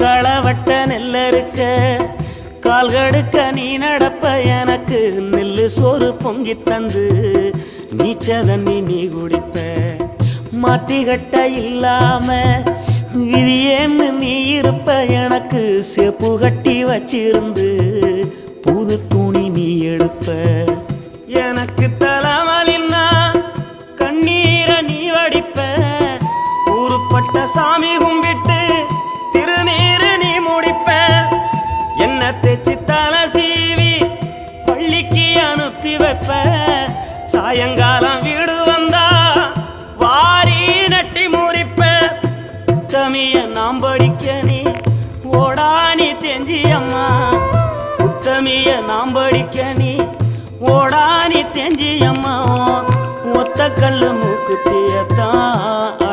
களவட்ட நெல்லறுக்க கால்கடுக்க நீ நடப்ப எனக்கு நெல்லு சோறு பொங்கி தந்து நீச்ச தண்ணி நீ குடிப்ப மாத்திகட்ட இல்லாம விதியேன்னு நீ இருப்ப எனக்கு செப்பு கட்டி வச்சிருந்து புது துணி நீ எடுப்ப எனக்கு தலைவலின்னா கண்ணீரை நீ வடிப்ப ஊருப்பட்ட சாமி கும்பிட்டு திருநீரு நீ முடிப்ப என்ன தேச்சி தலை சீவி பள்ளிக்கு அனுப்பி வைப்ப சாயங்காலம் வீடு வந்தா வாரி நட்டி முறிப்ப உத்தமிய நாம் படிக்க நீ ஓடானி தெஞ்சியம்மா உத்தமிய நாம் படிக்க நீ ஓடானி தெஞ்சியம்மா ஒத்த கல்லு மூக்குத்தியத்தான்